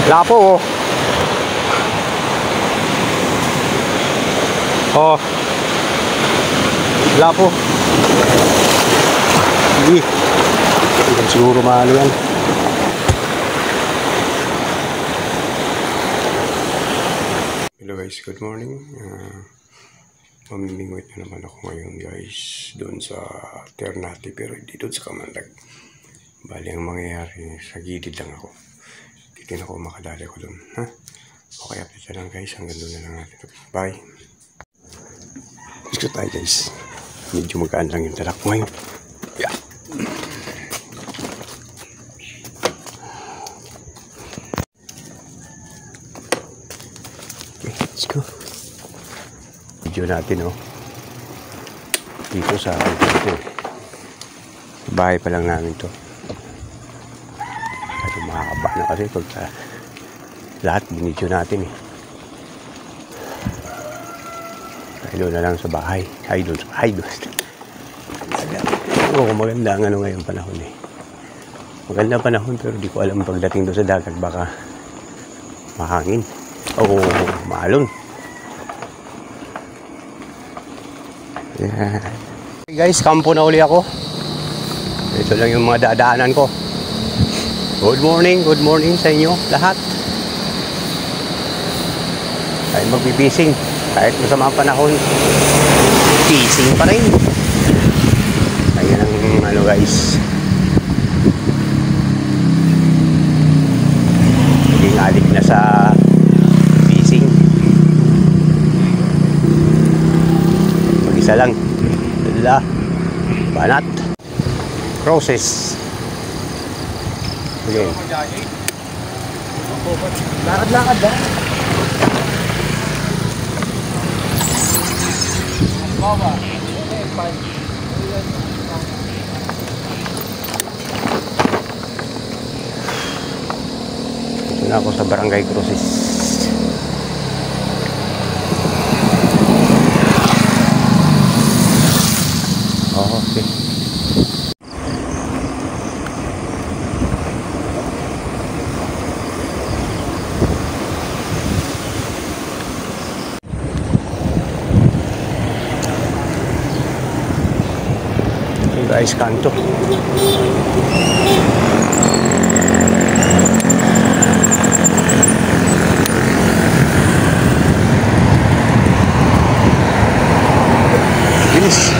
Lapo oh. Oh. Lapo. Hindi. Hindi siguro maano yan. Hello guys, good morning. Mamimingwit na naman ako ngayon guys doon sa Ternate, pero hindi doon sa Kamandag. Bali ang mangyayari, sa gilid lang ako. Hindi na ako makadali ko doon, ha? Okay, update lang guys, hanggang doon na lang natin. Bye. Let's go tayo guys. Medyo magaan lang yung talak ko ngayon. Yeah. Okay, let's go. Video natin oh. Dito sa bahay pa lang namin to. Pero makakaba na kasi pagka lahat binidyo natin eh. Tayo na lang sa bahay. Ay doon sa bahay doon. Oo, maganda ang ano ngayong panahon eh. Maganda panahon pero di ko alam pagdating doon sa dagat baka mahangin. Oo, maalon. Yeah. Hey guys, kampo na uli ako. Ito lang yung mga dadaanan ko. Good morning sa inyo lahat. Ay magbibising kahit masama ang panahon. Bising pa rin. Ayan ang ano guys. Naging alik na sa bising. Mag-isa lang. Dala. Banat. Process. Okay. Lakad-lakad lang. Baba. Ito na ako sa Barangay Cruces. Oh, okay. Guys, kanto. Bilis.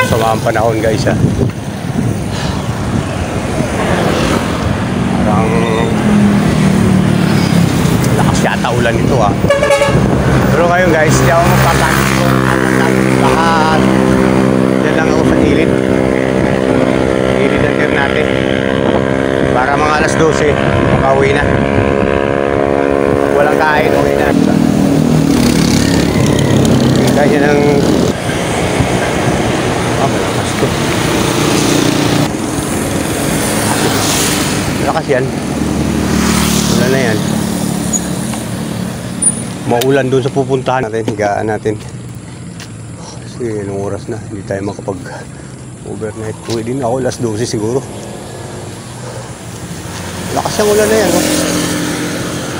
Sama ang panahon guys ha. Lakas yata ulan ito ha. Pero ngayon guys, hindi ako magpapakit ko. Lahat dyan lang ako sa gilid. Gilid ang gear natin. Para mga alas 12 makauwi na. Walang kain, uwi na. Kaya ng lakas to. Lakas yan. Ulan na yan. Maulan doon sa pupuntahan natin. Higaan natin. Kasi anong oras na. Hindi tayo makapag overnight. Uwi din ako. Last 12 siguro. Lakas yung ulan na yan.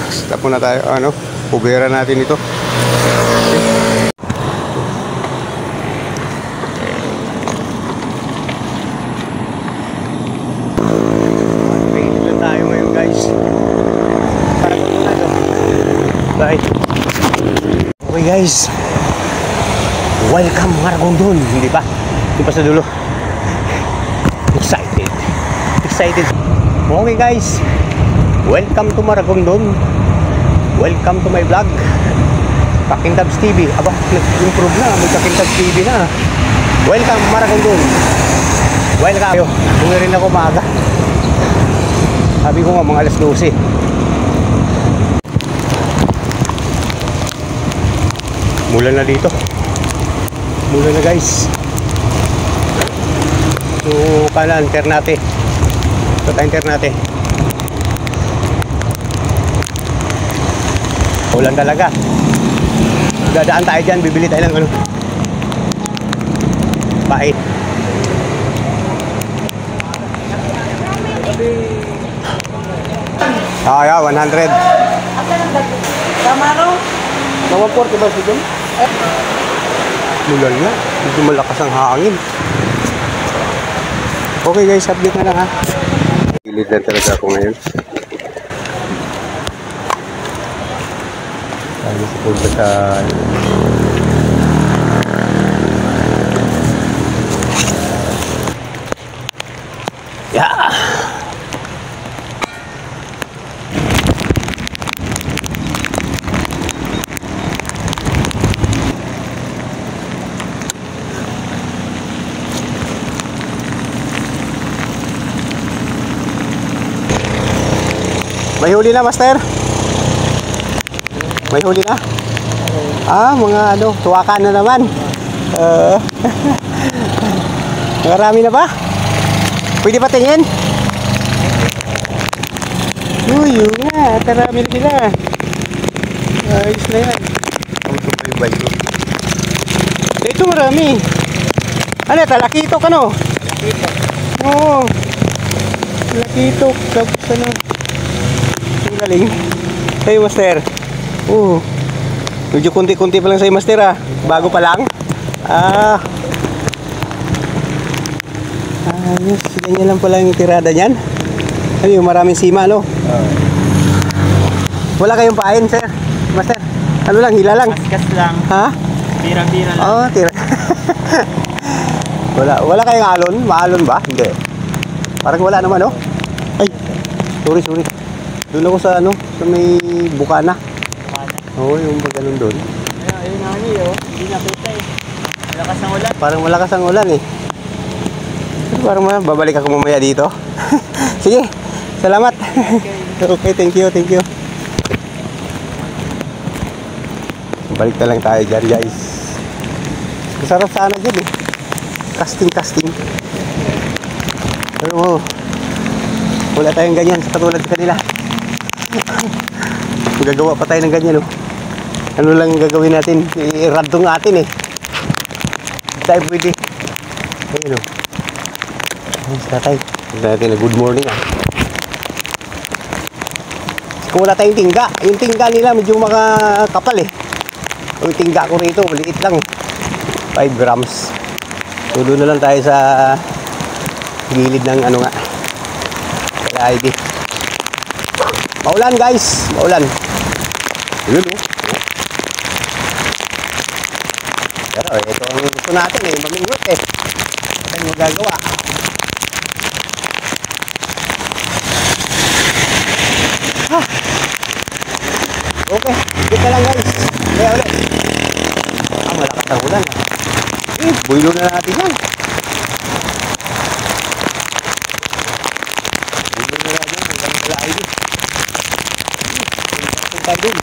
Stop muna tayo. Ano? Pubera natin ito. Bye. Okay guys, welcome Maragondon, hindi pa? Hindi pa sa dulo. Excited. Okay guys, welcome to Maragondon. Welcome to my vlog, Kakintabs TV. Aba, nag-improve na, may Kakintabs TV na. Welcome Maragondon. Welcome. Kung rin ako maaga. Sabi ko nga mga alas 12. Mulan na dito. Mulan na guys. So kanan Ternate. Ito tayong Ternate. Ulan talaga. Dadaan tayo dyan, bibili tayo ng ano. Pait. Ah, yeah, 100. Kamaro? Mga 40 ba siya dyan? Mulan nga. Medyo malakas ang hangin. Okay guys, update na lang ha. Gilid na talaga ako ngayon. Tayo sa punta sa... Yeah! May huli na, Master? May huli na? Ah, mga ano, tuwakan na naman. Marami na ba? Pwede pa tingin? Uy, yun nga. Marami na sila. Ayos na yan. Ito pa yung bike ko. Ito marami. Ano, talakito ka no? Talakito. Oo. Talakito. Tapos ano. Ang galing. Sa'yo, Master. Medyo kunti-kunti pa lang sa'yo, Master ah. Bago pa lang. Ayos. Ganyan lang pala yung tirada niyan. Ano yung maraming sima, no? Wala kayong pain, sir? Master? Ano lang, hila lang? Kaskas lang. Ha? Tira-tira lang. Oo, tira. Wala kayong alon? Maalon ba? Hindi. Parang wala naman, no? Ay, sorry. Doon ako sa ano, sa may bukana. Oo, yung ganun doon. Ayun nga niyo, hindi nakita eh. Malakas ang ulan. Parang malakas ang ulan eh. Parang babalik ako mamaya dito. Sige, salamat. Okay, thank you. Balik na lang tayo dyan, guys. Masarap sana dyan eh. Casting. Pero wala tayong ganyan sa katulad sa kanila. Gagawa pa tayo ng ganyan, oh. Ano lang gagawin natin? I-radong atin eh. Hindi tayo pwede. Ayun, oh. Ayos tatay. Tignan natin na good morning, ah. Kung wala tayong tingga. Yung tingga nila medyo makakapal eh. Yung tingga ko rito, maliit lang eh. 5 grams. So doon na lang tayo sa gilid ng ano nga. Kaya ID. Maulan guys, maulan. Yun oh. Pero ito ang gusto natin eh, mamingot eh. Ito ang magagawa. Okay, dito lang guys. Kaya ulit. Malakas ang ulan. Builo na natin yan. Builo na natin yan. Hanggang wala ID. Tayo dun.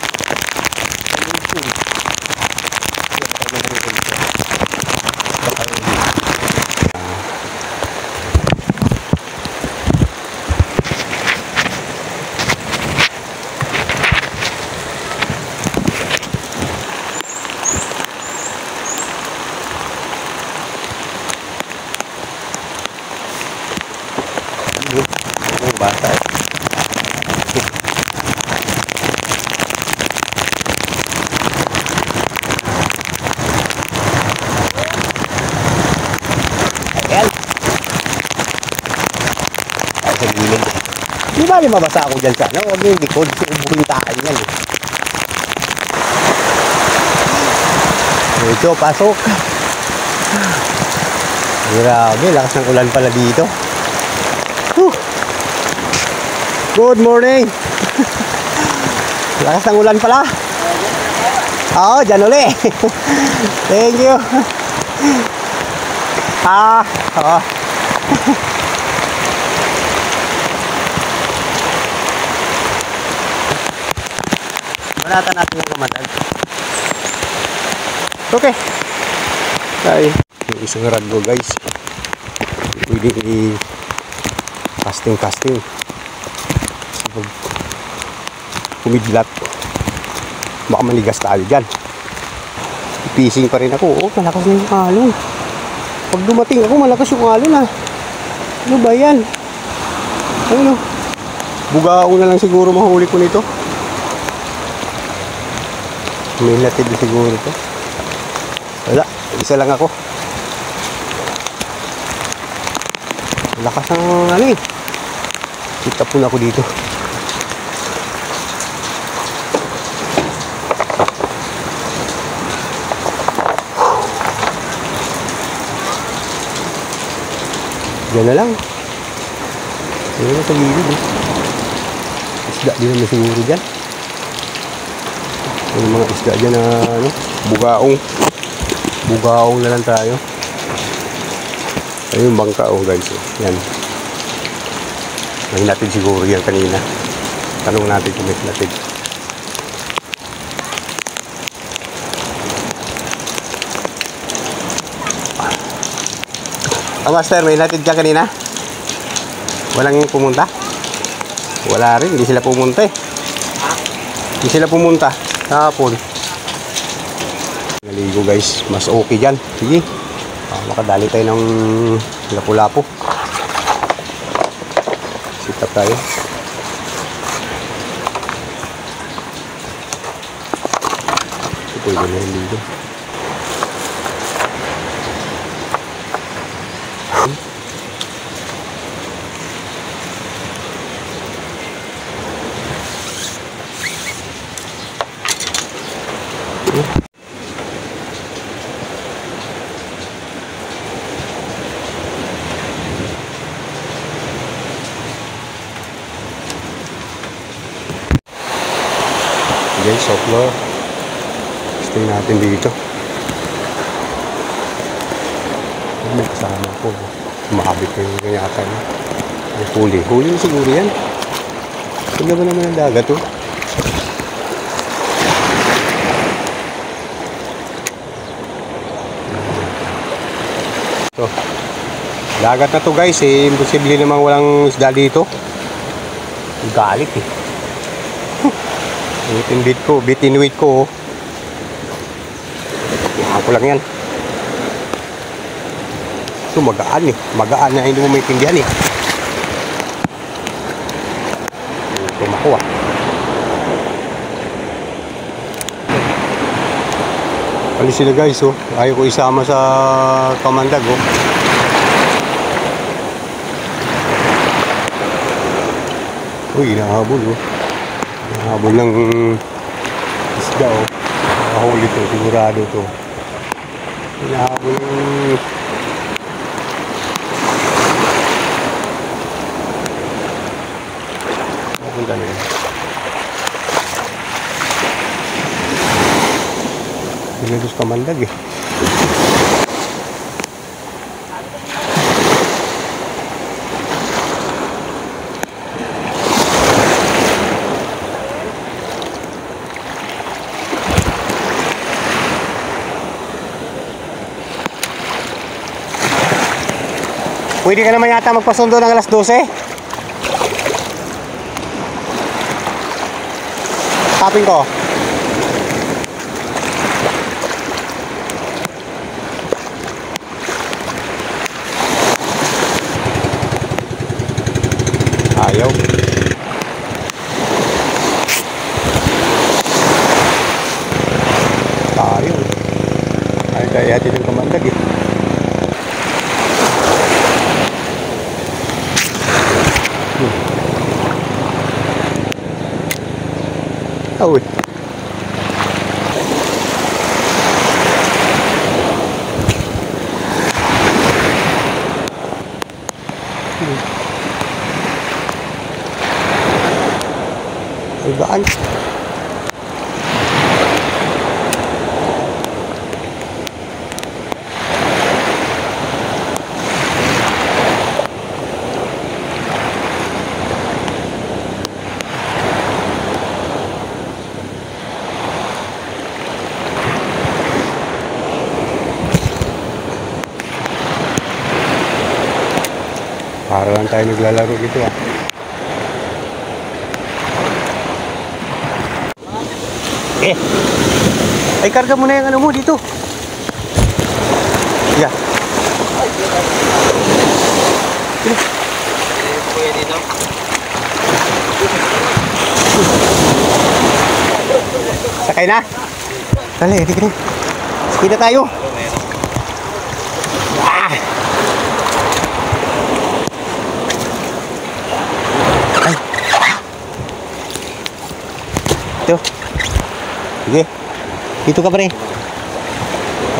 Bata eh. Ayan. Ay, sa gilid. Di ba mabasa ako dyan sa ano? Huwag yung likod. Ubuhin tayo yan eh. Ito, pasok. Grabe, lakas ng ulan pala dito. Good morning. Lakas ng ulan pala. Oo, dyan uli. Thank you. Oo. Manatan natin yung kamatay. Okay. Ay, yung isang raggo guys. Pwede i-casting. Kumidlat, baka manigas tayo dyan. Pising pa rin ako. Oh, malakas na yung alon. Pag dumating ako, malakas yung alon ah. Ano ba yan? Ano? Bugao na lang siguro mahuli ko nito. May latid na siguro ito. Wala, isa lang ako. Lakas ng ano eh. Sitapon ako dito. Diyan na lang. Diyan na sa gilid eh. Isda din naman siguro dyan. Yung mga isda dyan na ano, bugaong. Bugaong na lang tayo. Ayun yung bangka oh guys. Yan. May natin siguro yan kanina. Tanong natin kung may natin. Oh, master, may natin dyan kanina? Walang pumunta? Wala rin, hindi sila pumunta eh. Hindi sila pumunta kahapon. Naligo guys, mas okay dyan. Sige, makadali tayo ng lapu-lapu. Sitap tayo. Ito yung naligo. Guys, so floor. Stay natin dito. May kasama ko. Makabit ko yung yata niya. Ay, huli. Huli na siguro yan. Tignan mo naman ang dagat oh. So, dagat na to guys eh. Imposible namang walang isda dito. Galit eh. Bitin weight ko oh. Ako lang yan. Ito magaan eh. Magaan na hindi mo maintindihan eh. Tumakuha. Alis sila guys oh. Ayaw ko isama sa kamandag oh. Uy, inahabol oh. Inahabol ng isda oh. Nakahuli to, sigurado to. Inahabol ng napunta na yun. Pinados kamandag eh. Pwede ka naman yata magpasundo ng alas 12. Tapin ko. Ayaw. Tayo. Ay, kaya natin yung kamandag eh. Uy. Ibaan. Para lang tayo naglalaro dito ah. Eh. Ay, karga mo na yung ano mo dito. Yeah. Kuya dito. Sakay na. Dali, hindi ka na. Sakay na tayo. Ah! Ay. Ito. Sige. Dito ka pa rin.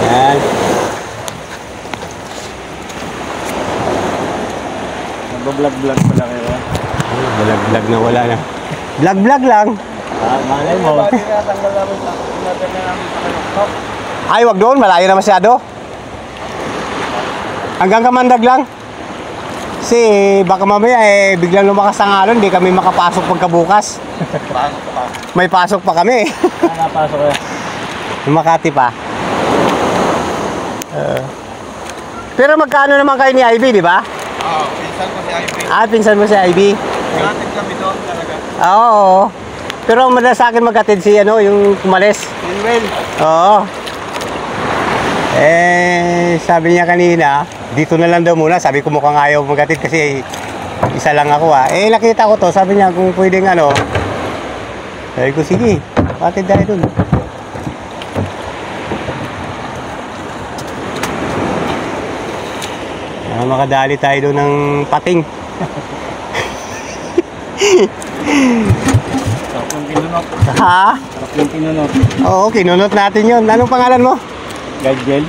Yan. Nag-vlog-vlog pala kayo. Vlog-vlog na wala na. Vlog-vlog lang. Malay mo. Ay, wag doon. Malayo na masyado. Hanggang Kamandag lang. Kasi baka mamaya biglang lumakas ang alon. Hindi kami makapasok pagkabukas. May pasok pa kami. Napasok ko. Yung Makati pa. Pero magkano naman kayo ni Ivy, di ba? Oo, pinsan ko si Ivy. Ah, pinsan mo si Ivy. Natin kami doon talaga. Oo. Pero madalas sa akin magkatid si yung kumalis. Manuel. Oo. Sabi niya kanina, dito na lang daw muna. Sabi ko mukhang ayaw magkatid kasi isa lang ako nakita ko to. Sabi niya kung pwedeng Sabi ko sige, patid tayo dun. Makadali tayo doon ng pating. Sarap yung pinunot. Ha? Sarap yung pinunot. Oo, kinunot natin yun. Anong pangalan mo? Gadgel.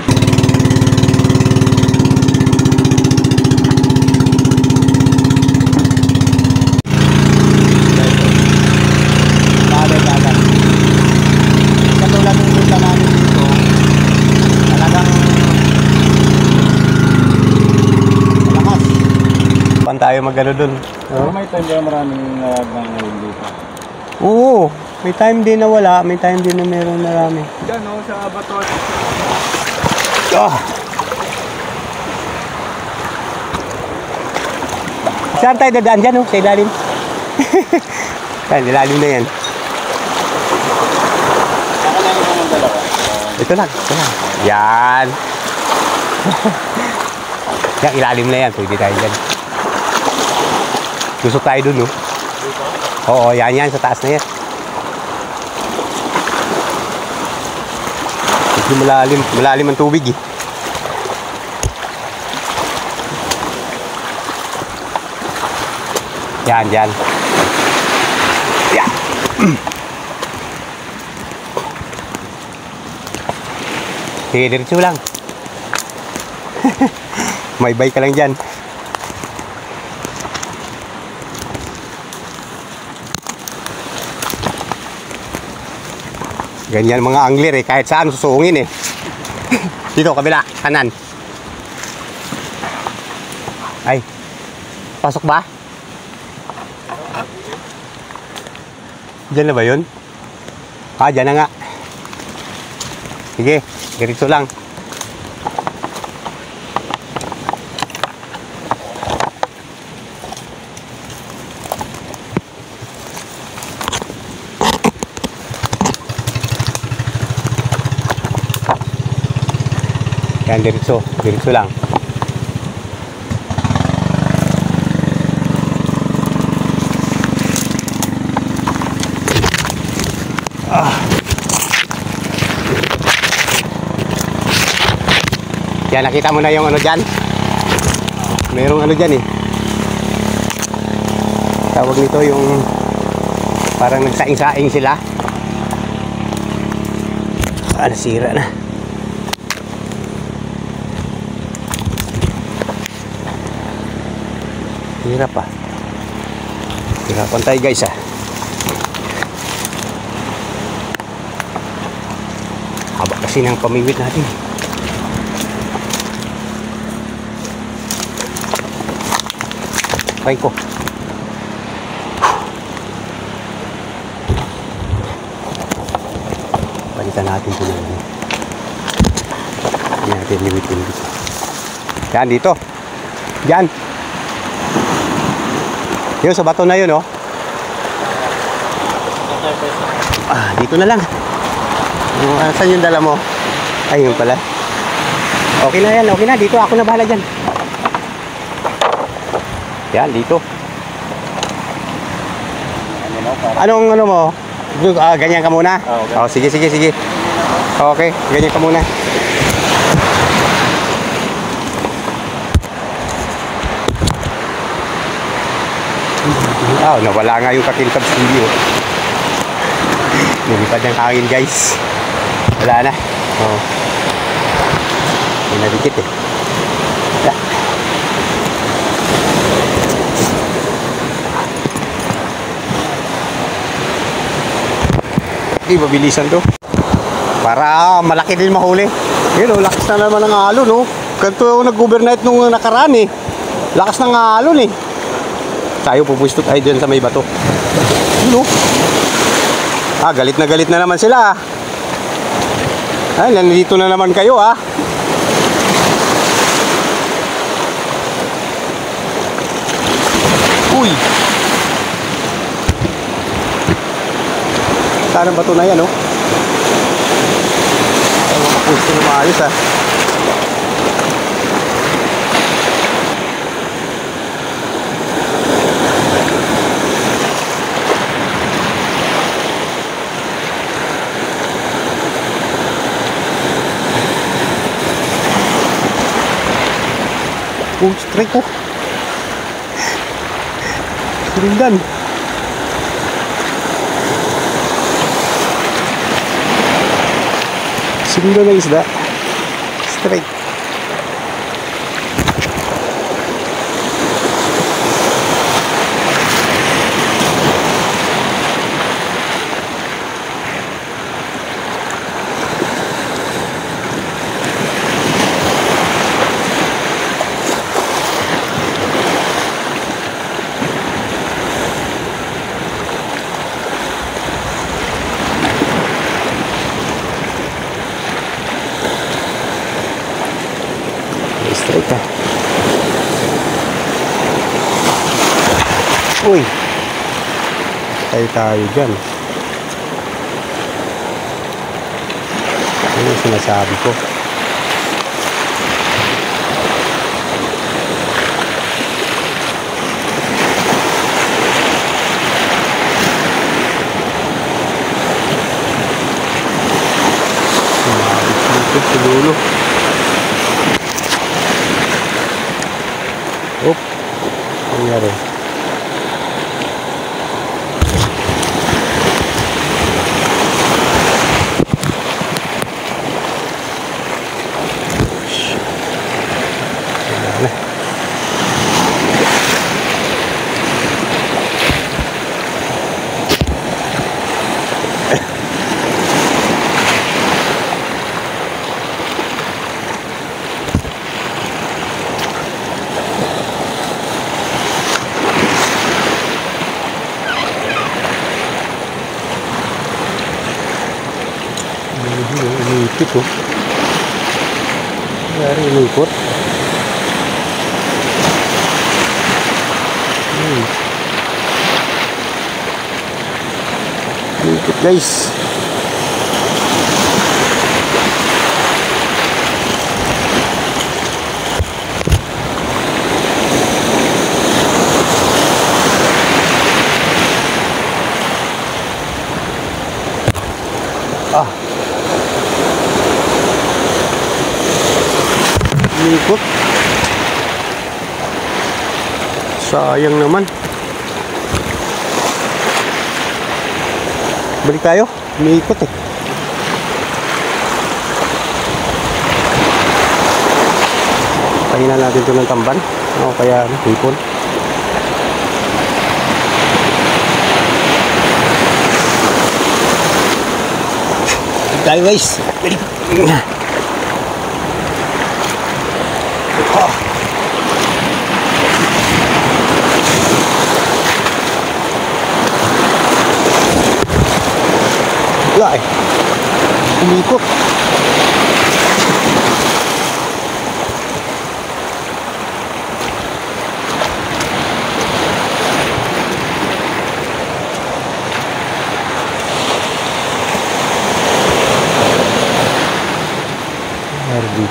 Bagay. Katulad ng punta namin dito, talagang malakas. Pan tayo mag-ano dun. Pero may time kaya maraming nang ngayon dito. Oo, may time din na wala, may time din na meron marami. Diyan sa Batuan. Saan tayo dadaan dyan, sa ilalim? Saan, ilalim na yan. Saka lang yung dalawa. Ito lang. Yan. Yan, ilalim na yan. Pwede tayo dyan. Gusto tayo dun, no? Oo, yan. Sa taas na yan. Ito malalim ang tubig, eh. Yan. Yan. Sige, diretso lang. May bike ka lang dyan. Ganyan mga angler kahit saan susuungin Dito, kabila, kanan. Ay, pasok ba? Diyan na ba yun? Diyan na nga. Sige, diretso lang. Yan, diretso lang. Yan, nakita mo na yung dyan. Mayroong dyan Tawag nito yung parang nagsaing-saing sila. Nasira na. Hirap hirapan tayo guys haba kasi ng pamimit natin. Try ko. Palitan natin ito na. Hindi natin limitin dito. Yan, dito. Yan. Yun, sa bato na yun, dito na lang. Saan yung dala mo? Ay, yun pala. Okay na yan, okay na. Dito ako na bahala dyan. Yan, dito. Anong ano mo? Ganyan ka muna? Okay. Oh, sige. Okay, ganyan ka muna. Nawala nga yung Kakintab Studio. Nilipad ng hangin, guys. Wala na. Oh. May nadikit eh. Yeah. Okay, mabilisan to. Para malaki din mahuli. Yun o, lakas na naman ng alon o. Ganito yung nag-overnight nung nakaraan eh. Lakas ng alon eh. Tayo pupwistot tayo dyan sa may bato. Yun o. Galit na naman sila. Ay, nandito na naman kayo ah. Uy. Saan ang bato na yan oh? Ay, makapusto na maayos ah. Straight oh. Sirindan. Sirindan na isda. Straight. Straight ah. Uy. Tayo dyan. Ano yung sinasabi ko? Sumabit sa dulo. Oh, nangyari. Umikot oh. Dari umikot. Umikot guys. Umikot. Sayang naman. Balik tayo. Umikot eh. Pahinga natin ito ng tamban. O kaya hipon. Balik tayo guys. Balik. Wala eh. Umikot.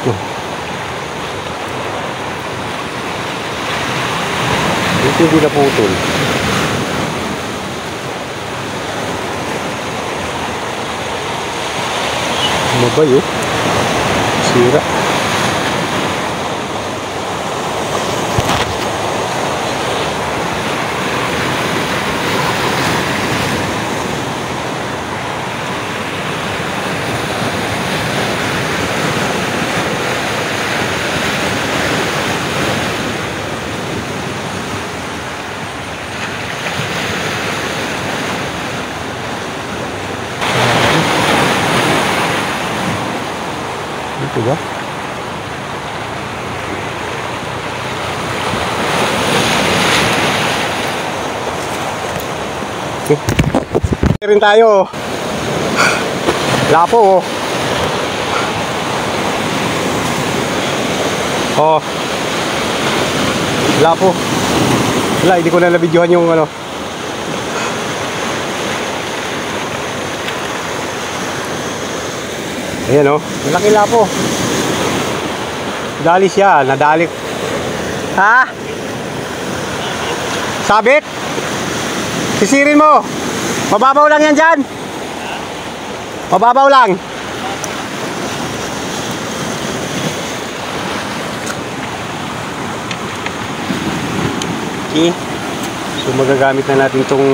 dito. Dito hindi naputol. Ano ba yun? Sira. Dito ba? Okay. Rin tayo. Lapo oh. Oh. Lapo. Wala, hindi ko na nabidyohan yung ano. Ayan oh, malaki lapo. Dali siya, nadali. Ha? Sabit? Sisirin mo. Mababaw lang yan dyan. Mababaw lang. Okay. So magagamit na natin itong,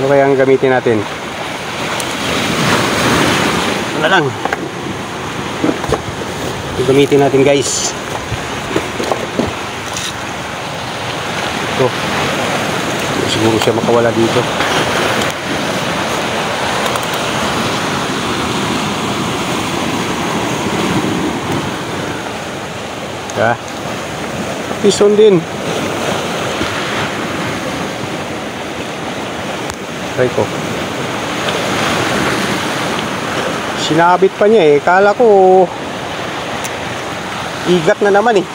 ano kaya ang gamitin natin? Wala lang. Ito gamitin natin guys. Ito. Siguro siya makawala dito. Ya. Piston din. Try ko. Sinabit pa niya eh. Kala ko igat na naman eh.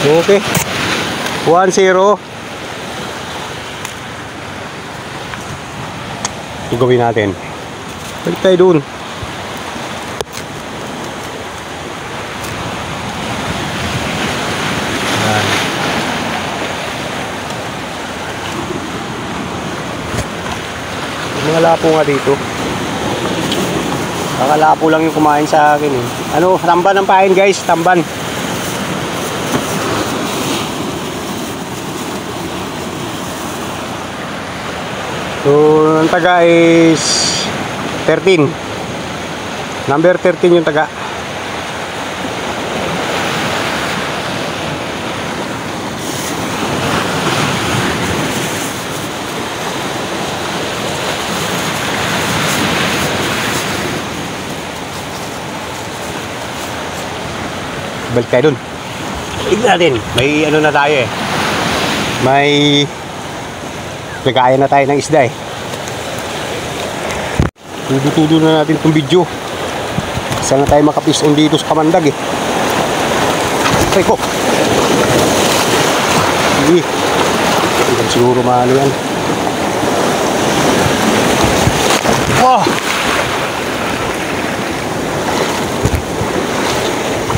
Okay. 1-0. Ito gawin natin. Balik tayo dun. Mga lapo nga dito. Kakalapo lang yung kumain sa akin eh. Ano, tamban ang pain guys, tamban. So, ang taga is 13. Number 13 yung taga. Balik tayo dun. Tignan natin. May ano na tayo eh. May lagayan na tayo ng isda eh. Tudo-tudo na natin itong video. Saan na tayo makapis-on dito sa Kamandag eh. Try ko. Hindi. Hindi siguro maano yan. Oh!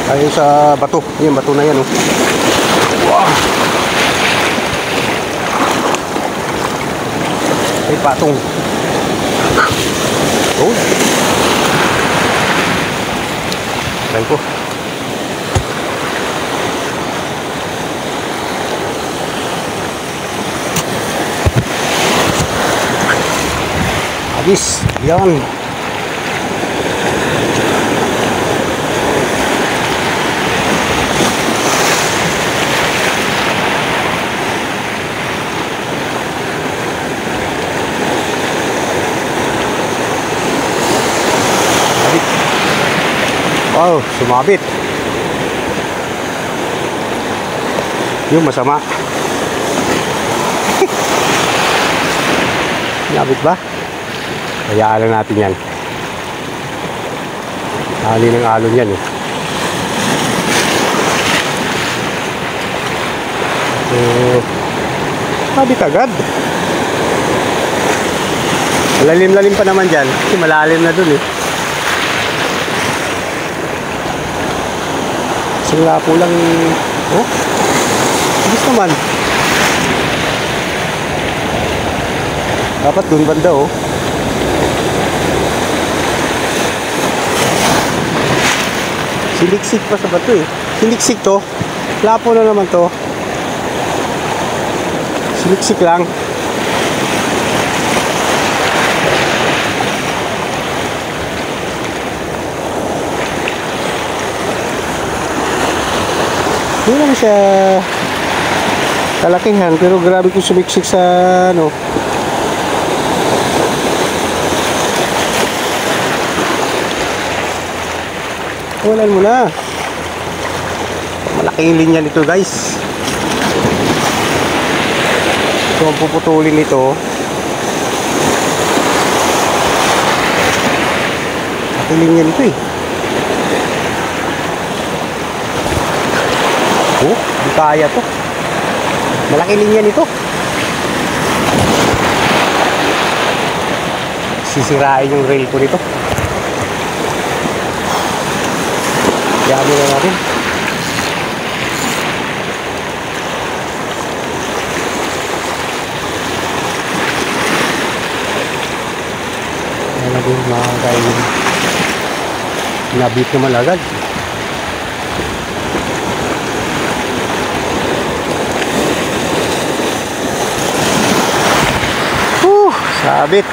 Ayun sa bato. Yung bato na yan oh. Wow! Ay patong. Oh. Try ko. Habis. Yan. Wow, sumabit. Yung masama. Sumabit ba? Hayaan lang natin yan. Ali ng alon yan eh. So, sabit agad. Malalim-lalim pa naman dyan. Kasi malalim na dun eh. Kasi nga po lang, oh, gusto naman. Dapat dun banda oh. Siliksik pa sa bato eh. Siliksik to. Lapo na naman to. Siliksik lang. Hindi lang siya kalakihan, pero grabe kung sumiksik sa ano. Walan mo na. Malaking linya nito guys. So ang puputulin nito, malaking linya nito eh. Oh, di kaya to. Malaking linya nito. Sisirain yung rail ko nito. Kaya mo na natin. Nalagay mga kain. Nabit naman agad. Sabit.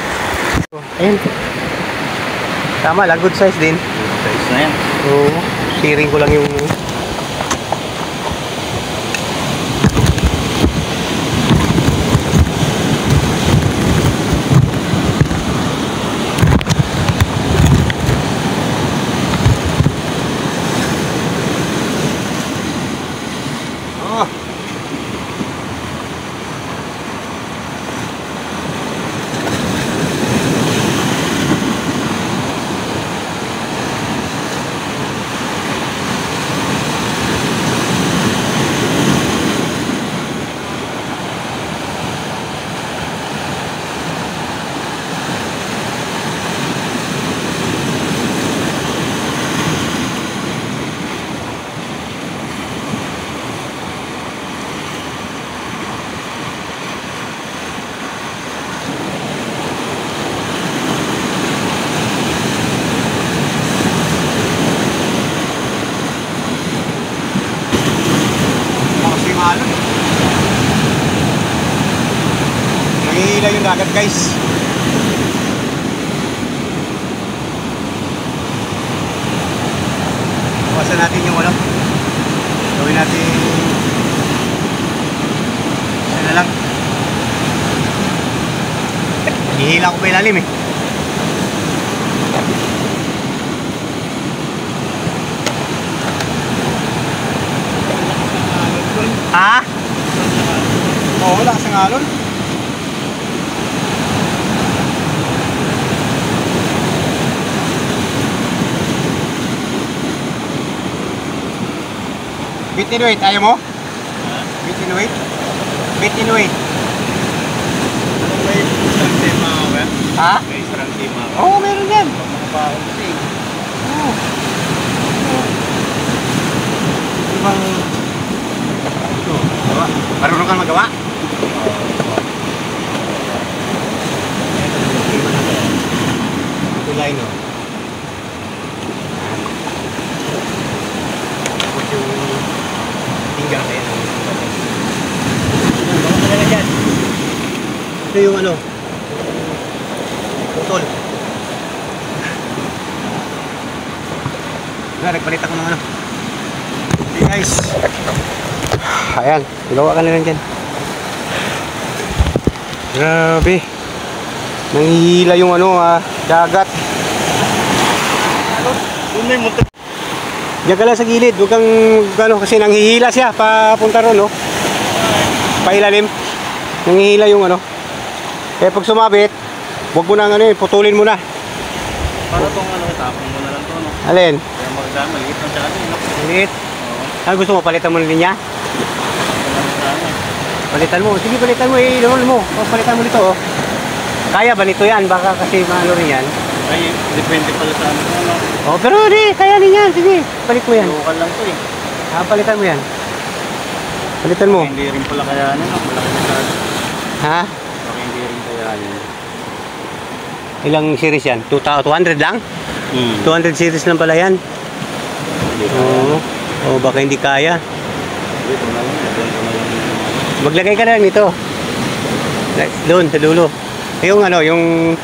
Ayun. Tama lang, good size din. Good size na yan. Oo, sharing ko lang yung alon. Nangihila yung dagat guys. Iwasan natin yung ano. Gawin natin isa na lang. Nangihila ko pa ilalim eh. Ha? Oo, wala kasing alon. Bit and weight, ayaw mo? Bit and weight? Bit and weight. May isang tema ako ba? Ha? May isang tema ako. Oo, meron yan. Pagmakabaon kasi. Oo. Ibang gawa. Marunong kang magawa? Tulay no. Tapos yung tingga kaya. Bawa ka na dyan. Ito yung ano. Putol. Nagpalit ako ng ano. Okay guys. Ayan, ilawa ka na lang dyan. Grabe. Nanghihila yung ano dagat. Doon na yung muntik. Diyan ka lang sa gilid, huwag kang gano, kasi nanghihila siya papunta ron, no? Pailalim. Nanghihila yung ano. Kaya pag sumabit, huwag mo na ano, putulin mo na. Para tong ano, tapon mo na lang to, no? Alin? Kaya magdaan, maliit lang sa atin, no? Maliit. Ano gusto mo? Palitan mo ng linya? Palitan mo. Sige, palitan mo. I-roll mo. O, palitan mo dito, oh. Kaya ba nito yan? Baka kasi maano rin yan. Ay, depende pala sa ano, no? Oh, pero di, kaya rin yan. Sige, palit mo yan. Local lang to, eh. Palitan mo yan. Palitan mo. Baka hindi rin pala kayanin, no? Malaki na sa atin. Ha? Baka hindi rin kayanin. Ilang series yan? 200 lang? 200 series lang pala yan. Hindi Oo. Oh, baka hindi kaya. Ito na lang, ito na lang. Maglagay ka na lang nito. Doon, sa dulo. Yung ano, yung...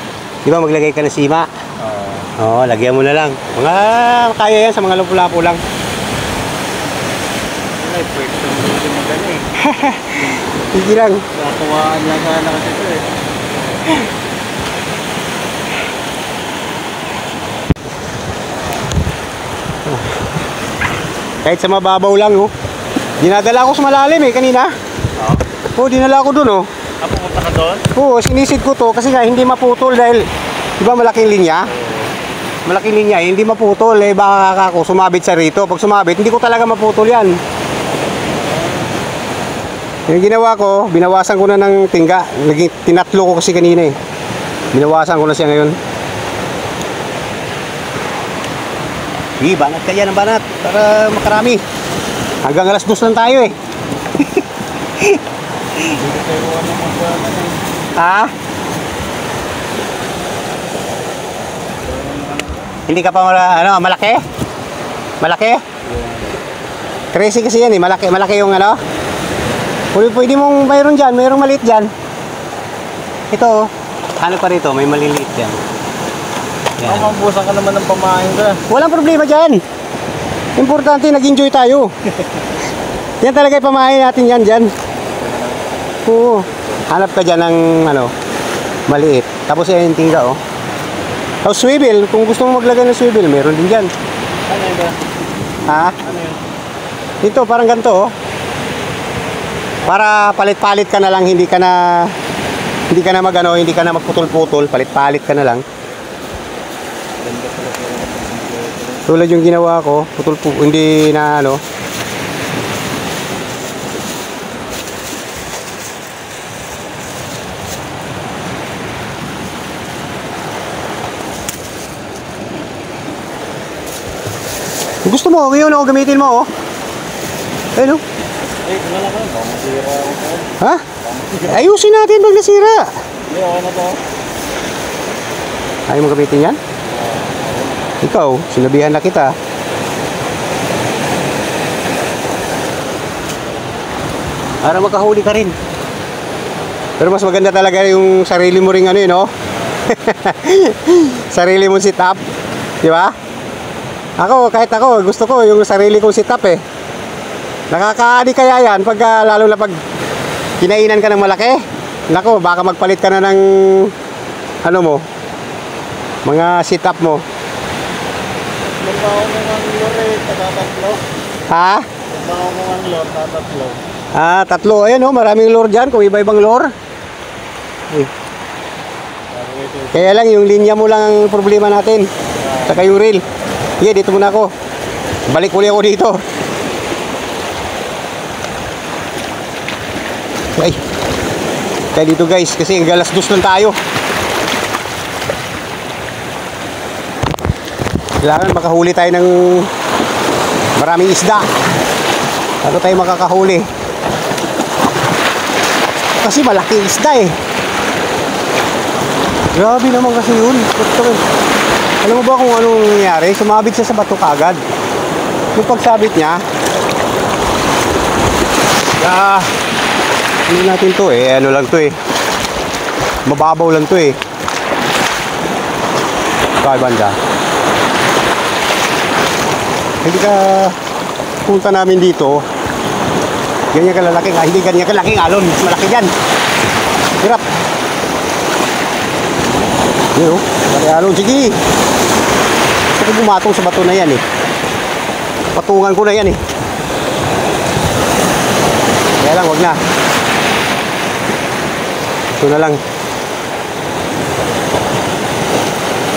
Di ba maglagay ka ng sima? Oo, lagyan mo na lang. Mga kaya yan sa mga lapu-lapu lang. Ay, pwede sa mga magana, eh. Hindi lang. Kakuhaan lang sana kasi ito, eh. Kahit sa mababaw lang, oh. Dinadala ko sa malalim, eh, kanina. Oo, dinala ko dun, oh. Pumunta ka doon? Oo, sinisid ko to kasi nga hindi maputol dahil, di ba malaking linya? Malaking linya, hindi maputol. Eh, baka ako sumabit sa rito. Pag sumabit, hindi ko talaga maputol yan. Yung ginawa ko, binawasan ko na ng tingga. Tinatlo ko kasi kanina, eh. Binawasan ko na siya ngayon. Sige, banat ka yan ng banat para makarami. Hanggang alas 2 lang tayo, eh. Hindi tayo ano magana, eh. Ha? Hindi ka pa malaki? Malaki? Crazy kasi yan, eh. Malaki yung ano. Pwede mong mayroon dyan, mayroong maliit dyan. Ito, oh. Ano pa rito, may maliliit dyan. Yan. Mambusan ka naman ng pamain ka. Walang problema dyan. Importante, nag-enjoy tayo. Yan talaga yung pamain natin yan dyan. Oo. Hanap ka dyan ng ano, maliit. Tapos yan yung tingga, oh. Tapos swivel, kung gusto mo maglagay ng swivel, meron din dyan. Ano yun ba? Ha? Ano yun? Ito, parang ganito, oh. Para palit-palit ka na lang, hindi ka na magano, hindi ka na magputol-putol, palit-palit ka na lang. Tulad yung ginawa ko, hindi na ano. Kung gusto mo, ngayon ako gamitin mo, oh. Ayun, oh. Ay, ito na lang ako. Baka masira ako. Ha? Ayusin natin pag nasira. Hindi, okay na to. Ayaw mo gamitin yan? Ikaw, sinabihan na kita. Para makahuli ka rin. Pero mas maganda talaga yung sarili mo ring ano yun, no? Sarili mong sit up. Di ba? Kahit ako, gusto ko yung sarili kong sit up, eh. Nakakaani kaya yan lalo na pag kinainan ka ng malaki. Nako, baka magpalit ka na ng ano mo, mga sit up mo. Magbaho mo ng lor, eh. Tatatlo. Ha? Magbaho mo ng lor, tatatlo. Ah, tatlo. Ayan, oh, maraming lure dyan. Kung iba-ibang lure. Eh. Kaya lang, yung linya mo lang ang problema natin. Saka yung reel. Sige, dito muna ako. Balik uli ako dito. Ay. Kaya dito guys, kasi hanggang alas 2 lang tayo. Kailangan makahuli tayo ng maraming isda. Bago tayo makakahuli. Kasi malaki isda, eh. Grabe naman kasi yun. Alam mo ba kung anong nangyari? Sumabit siya sa bato kagad. Yung pagsabit niya, ano natin to, eh? Ano lang to, eh? Mababaw lang to, eh. Kaya banda. Hindi ka punta namin dito. Ganyan kalalaking, hindi ganyan kalaking alon. Mas malaki yan. Hirap. Yun, oh. Malaki alon. Sige. Gusto ko bumatong sa bato na yan, eh. Patungan ko na yan, eh. Kaya lang, wag na. Ito na lang.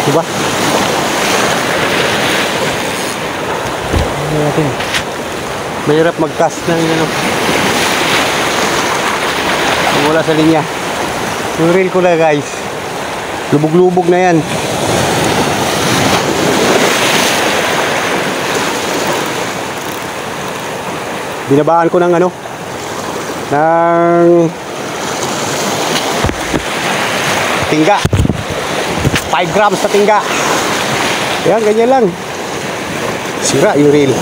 Diba? Tingnan natin. Mahirap mag-cast ng ano. Wala sa linya. Yung reel ko na guys. Lubog-lubog na yan. Binabaan ko ng ano. Ng tingga. 5 grams na tingga. Yan, ganyan lang. Sira yung reel.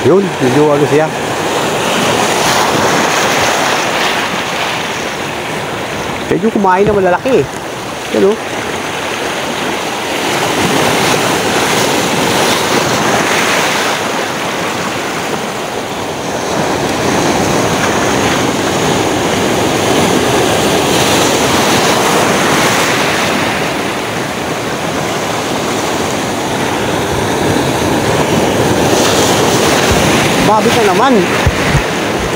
Yun, medyo ano siya. Medyo kumain na malalaki eh. Yan o. Mabit na naman.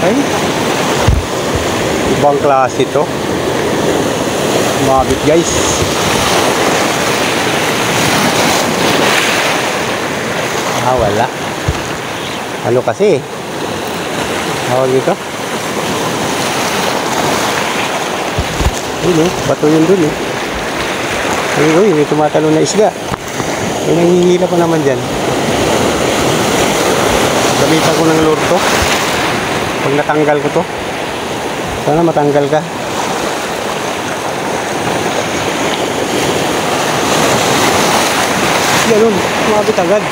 Ay. Ibang klase to. Mabit guys. Wala. Ano kasi? Tawag dito? Yun bato yun dun eh. Ay, may tumatalo na isda. May nangihila pa naman dyan. Gamitan ko ng lure to. Pag natanggal ko to. Sana matanggal ka. Ganun, kumabit agad.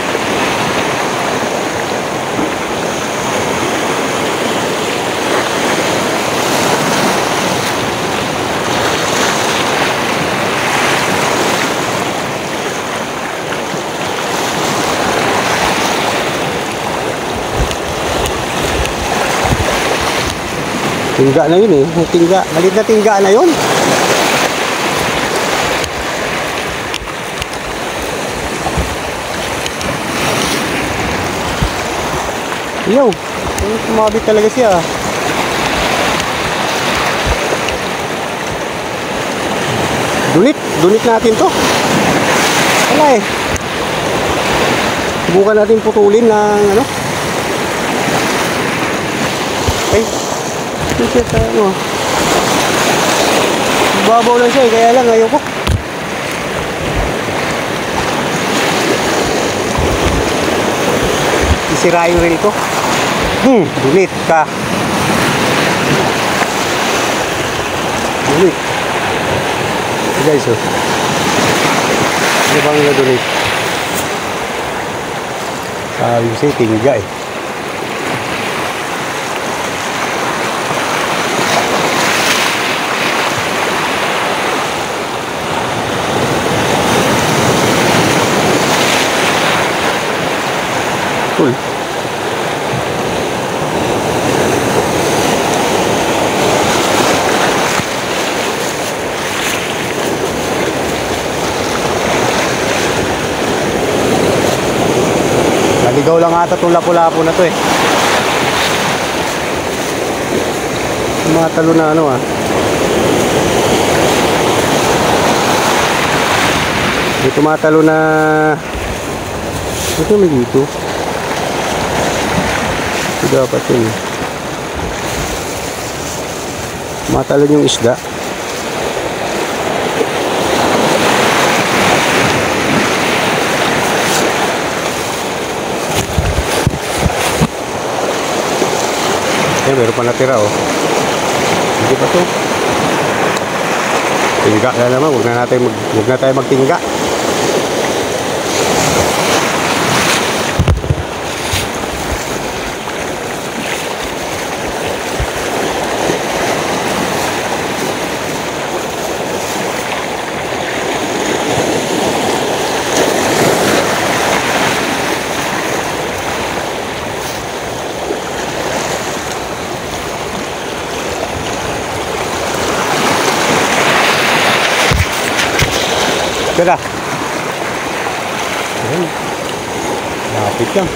Tingga na yun eh. Tingga. Malit na tingga na yun. Yo. Kumabit talaga siya. Dunit natin to. Wala eh. Subukan natin putulin ng ano. Okay. Siya sa ano. Babaw lang siya eh, kaya lang ayoko. Isira yung reel ko. Dunit ka. Dunit. Guys, oh. Ano bang dunit? Sabi ko sa'yo, tingga eh. Cool. Naligaw lang ata itong lapu-lapu na to eh. Mga talo na ano ah. May tumatalo na. Ito may dito. Ito dapat yun. Matalon yung isda. Eh, meron pa natira oh. Hindi pa to. Tingga na naman. Huwag na tayo magtingga. Ito na. Lapit lang.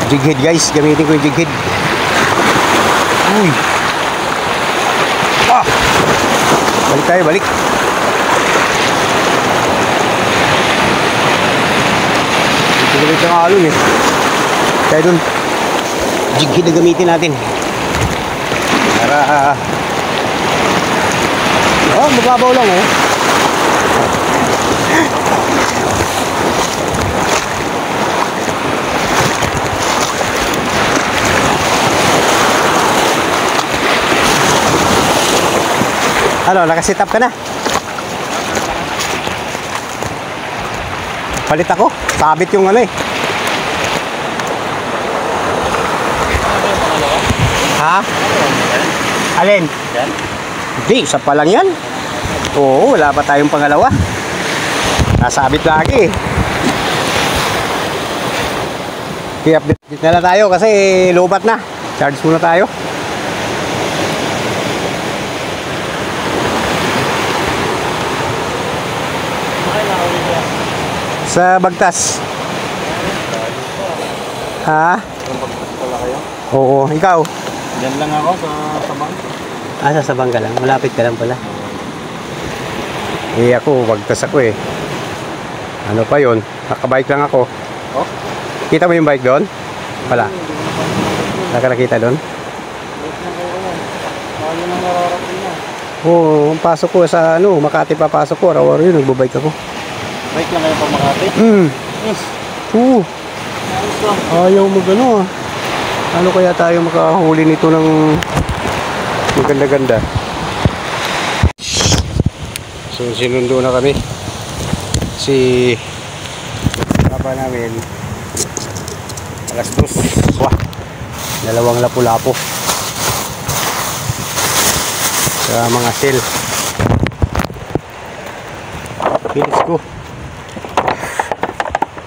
Jig head guys, gamitin ko yung jig head. Uy. Ah! Balik tayo, balik. Balik ang alon eh. Kaya dun, jig head na gamitin natin. Para mababaw lang oh. Ano, nakasit up ka na? Palit ako. Sabit yung ano eh. Ha? Alin? Yan. Hindi, isa pa lang yan. Oo, wala pa tayong pangalawa. Nasabit lagi eh. Kaya update na lang tayo kasi lobat na. Charge muna tayo. Sa Bagtas. Ha? Pala kayo? Oo, ikaw? Diyan lang ako sa Sabang. Sa Sabang ka lang? Malapit ka lang pala. Eh ako, Bagtas ako eh. Ano pa yun? Nakabike lang ako. Oh? Kita mo yung bike doon? Wala. Wala ka nakita doon? Bike na kayo yan. Kaya nang nararating na. Oo, ang pasok ko sa ano, Makati papasok ko. Araw-araw yun, nagbabike ako. Bike lang kayo pa Makati? Yes. Oo. Ayos lang. Ayaw mo gano'n ah. Ano kaya tayo makahuli nito ng maganda-ganda? So sinundo na kami. Si papa namin alas 2. Wah, dalawang lapu-lapo sa mga sale. Okay, let's go.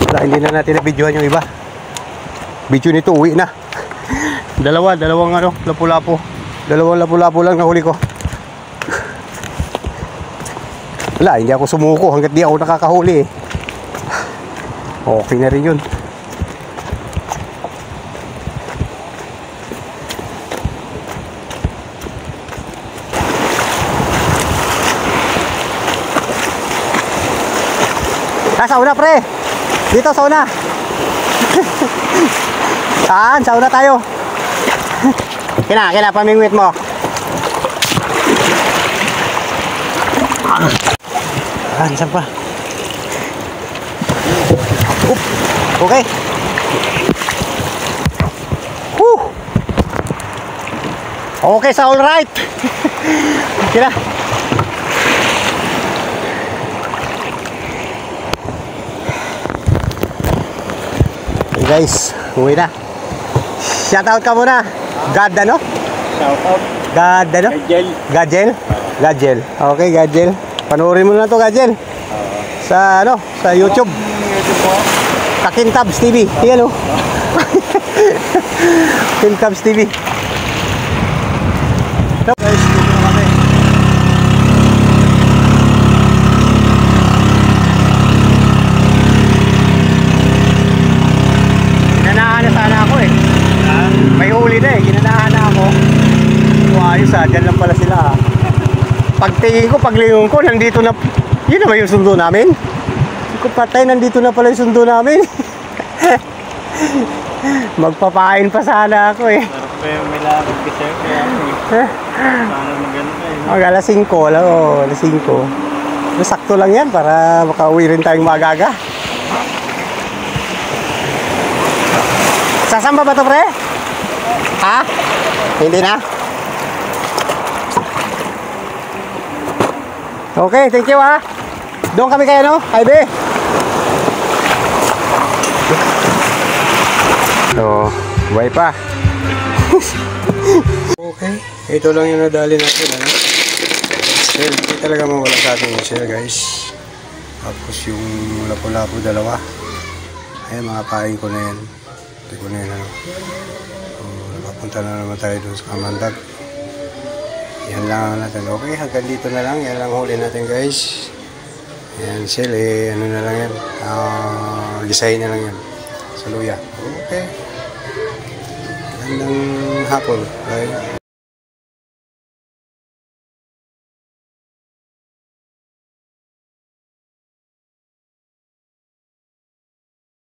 Wala, hindi na natin na-videohan yung iba. Video nito, uwi na. Dalawang ano, lapu-lapo. Dalawang lapu-lapo lang nahuli ko. Wala, hindi ako sumuko hanggat di ako nakakahuli eh. Okay na rin yun. Sa una pre. Dito sa una. Saan? Sa una tayo. Kina, pamingwit mo. Saan pa? Okay. Okay, sa all right. Kina. Hey guys, uwi na. Shoutout ka muna. God ano? Shoutout. God ano? Gajel. Gajel? Gajel. Okay, Gajel. Panoorin mo na to, Gajel. Sa ano? Sa YouTube. Kakintabs TV. Yan o. Kakintabs TV. Guys, dito na kami. Ginanahan na sana ako eh. May huli na eh. Ginanahan na ako. Ayos ah. Diyan lang pala sila ah. Pagtingin ko, paglingon ko, nandito na. Yun naman yung sundo namin. Hindi ko patay, nandito na pala yung sundo namin. Magpapain pa sana ako eh. Pero pa yung may lakad kasi kaya sana maganda eh. Mag alas 5 lang o, alas 5. Sakto lang yan para makauwi rin tayong magaga. Sasamba ba ito pre? Ha? Hindi na? Okay, thank you ha. Doon kami kayo no, Highway. So, buhay pa. Okay, ito lang yung nadali natin ano. Shell, hindi talaga mawala sa atin yung shell guys. Tapos yung lapu-lapu dalawa. Ayan, mga paing ko na yan. Hindi ko na yan ano. So, napapunta na naman tayo dun sa Kamandag. Yan lang natin. Okay, hanggang dito na lang. Yan lang huli natin guys. Yan, sili, ano na lang yan. Gisahin na lang yan. Sa luya. Okay. Gandang hapon. Bye.